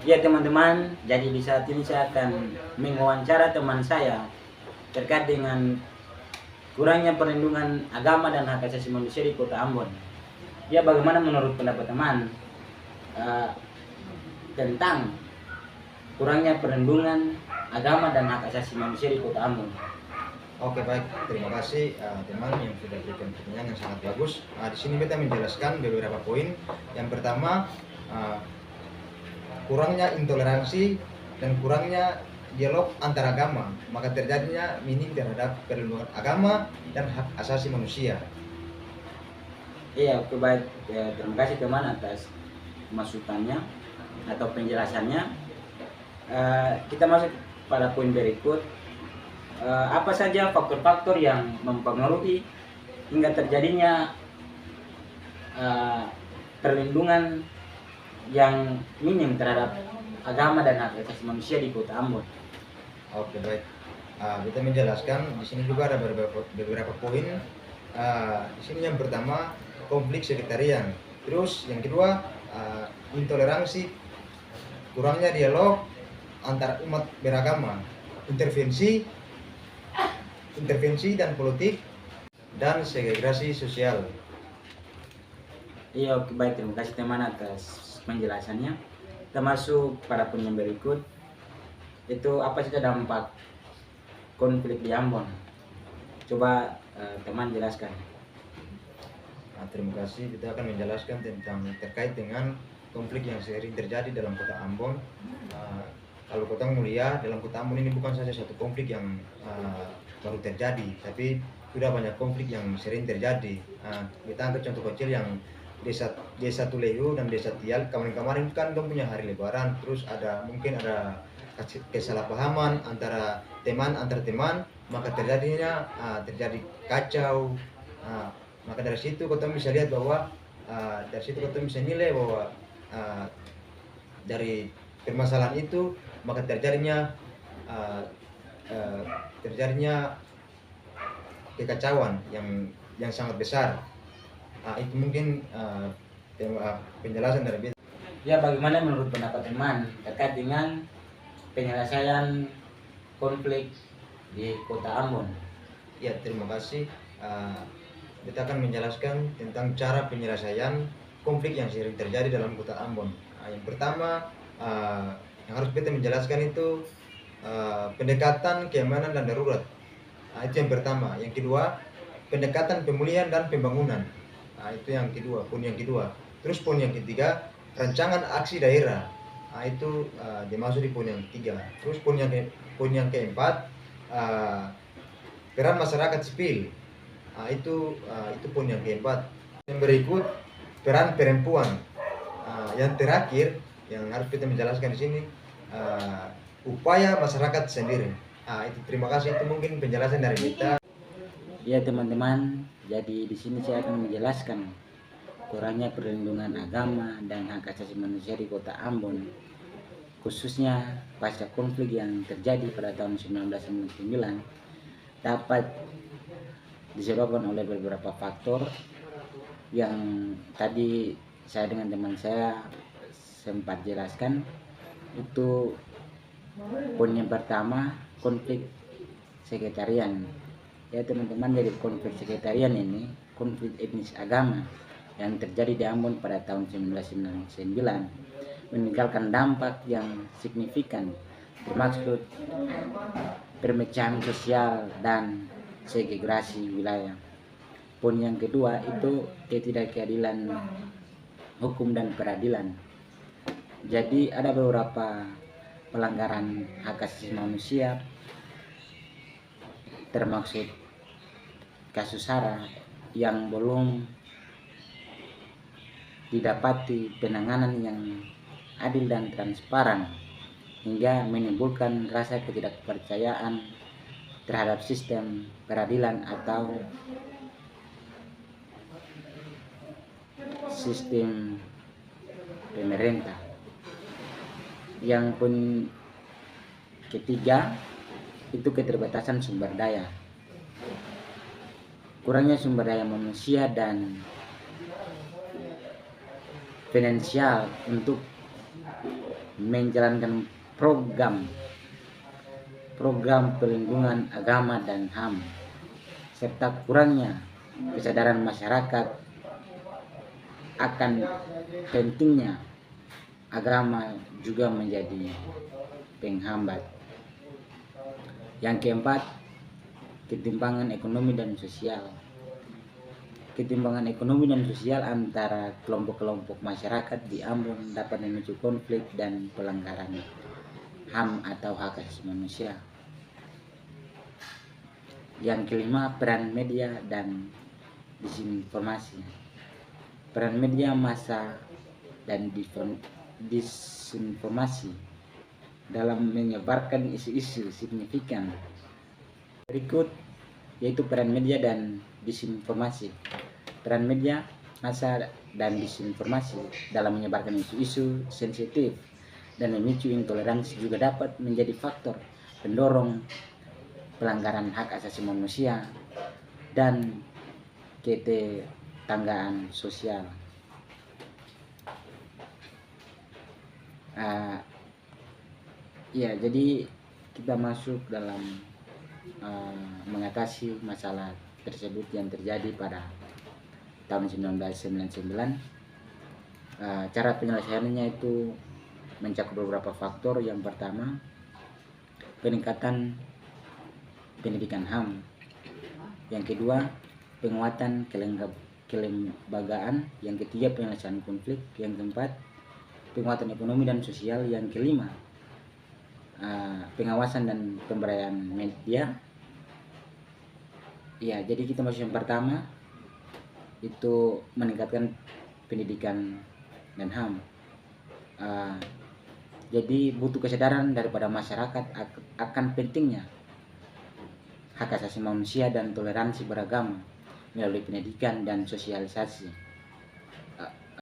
Ya teman-teman, jadi di saat ini saya akan mewawancara teman saya terkait dengan kurangnya perlindungan agama dan hak asasi manusia di Kota Ambon. Ya, bagaimana menurut pendapat teman eh, tentang kurangnya perlindungan agama dan hak asasi manusia di Kota Ambon? Oke, baik, terima kasih teman yang sudah berikan pertanyaan yang sangat bagus. Di sini kita menjelaskan beberapa poin. Yang pertama, kurangnya intoleransi dan kurangnya dialog antar agama, maka terjadinya minim terhadap perlindungan agama dan hak asasi manusia. Iya, oke, baik. Ya, terima kasih teman atas masukannya atau penjelasannya. Kita masuk pada poin berikut. Apa saja faktor-faktor yang mempengaruhi hingga terjadinya perlindungan yang minim terhadap agama dan hak asasi manusia di Kota Ambon? Oke, baik. Kita menjelaskan di sini juga ada beberapa poin. Di sini yang pertama konflik sekretarian, terus yang kedua intoleransi, kurangnya dialog antar umat beragama, intervensi dan politik, dan segregasi sosial. Iya, oke, baik, terima kasih teman atas penjelasannya. Kita masuk pada poin yang berikut, itu apa saja dampak konflik di Ambon. Coba teman jelaskan. Terima kasih. Kita akan menjelaskan tentang terkait dengan konflik yang sering terjadi dalam Kota Ambon. Kalau Kota Mulia, dalam Kota Ambon ini bukan saja satu konflik yang baru terjadi, tapi sudah banyak konflik yang sering terjadi. Kita ambil contoh kecil yang desa Tulehu dan desa Tial. Kemarin kan dong punya hari Lebaran, terus mungkin ada kesalahpahaman antara teman, maka terjadi kacau. Maka dari situ kita bisa lihat bahwa kita bisa nilai bahwa dari permasalahan itu maka terjadinya kekacauan yang sangat besar. Itu mungkin penjelasan dari kita. Ya, bagaimana menurut pendapat teman terkait dengan penyelesaian konflik di Kota Ambon? Ya, terima kasih. Kita akan menjelaskan tentang cara penyelesaian konflik yang sering terjadi dalam Kota Ambon. Yang pertama yang harus kita menjelaskan itu pendekatan keamanan dan darurat. Itu yang pertama. Yang kedua, pendekatan pemulihan dan pembangunan. Itu yang kedua, poin yang kedua. Terus poin yang ketiga, rancangan aksi daerah. Itu dimaksud di poin yang ketiga. Terus poin yang keempat, peran masyarakat sipil. Itu poin yang keempat. Yang berikut, peran perempuan. Yang terakhir yang harus kita menjelaskan di sini, upaya masyarakat sendiri. Itu, terima kasih. Itu mungkin penjelasan dari kita. Ya teman-teman, jadi di sini saya akan menjelaskan kurangnya perlindungan agama dan hak asasi manusia di Kota Ambon, khususnya pasca konflik yang terjadi pada tahun 1999, dapat disebabkan oleh beberapa faktor yang tadi saya dengan teman saya sempat jelaskan. Itu poin yang pertama, konflik sekretarian. Ya teman-teman, jadi konflik sekretarian ini konflik etnis agama yang terjadi di Ambon pada tahun 1999 meninggalkan dampak yang signifikan, termasuk perpecahan sosial dan segregasi wilayah. Poin yang kedua itu ketidakadilan hukum dan peradilan. Jadi ada beberapa pelanggaran hak asasi manusia, termasuk kasus SARA yang belum didapati penanganan yang adil dan transparan, hingga menimbulkan rasa ketidakpercayaan terhadap sistem peradilan atau sistem pemerintah. Yang pun ketiga itu keterbatasan sumber daya. Kurangnya sumber daya manusia dan finansial untuk menjalankan program perlindungan agama dan HAM, serta kurangnya kesadaran masyarakat akan pentingnya agama juga menjadi penghambat. Yang keempat, ketimpangan ekonomi dan sosial. Ketimpangan ekonomi dan sosial antara kelompok-kelompok masyarakat di Ambon dapat memicu konflik dan pelanggaran HAM atau hak asasi manusia. Yang kelima, peran media dan disinformasi. Peran media massa dan disinformasi dalam menyebarkan isu-isu signifikan berikut, yaitu peran media dan disinformasi. Peran media massa dan disinformasi dalam menyebarkan isu-isu sensitif dan memicu intoleransi juga dapat menjadi faktor pendorong pelanggaran hak asasi manusia dan ketetanggaan sosial. Ya, jadi kita masuk dalam mengatasi masalah tersebut yang terjadi pada tahun 1999. Cara penyelesaiannya itu mencakup beberapa faktor. Yang pertama, peningkatan pendidikan HAM. Yang kedua, penguatan kelembagaan. Yang ketiga, penyelesaian konflik. Yang keempat, penguatan ekonomi dan sosial. Yang kelima, pengawasan dan pemberdayaan media. Ya, jadi kita masuk yang pertama, itu meningkatkan pendidikan dan HAM. Jadi butuh kesadaran daripada masyarakat akan pentingnya hak asasi manusia dan toleransi beragama melalui pendidikan dan sosialisasi.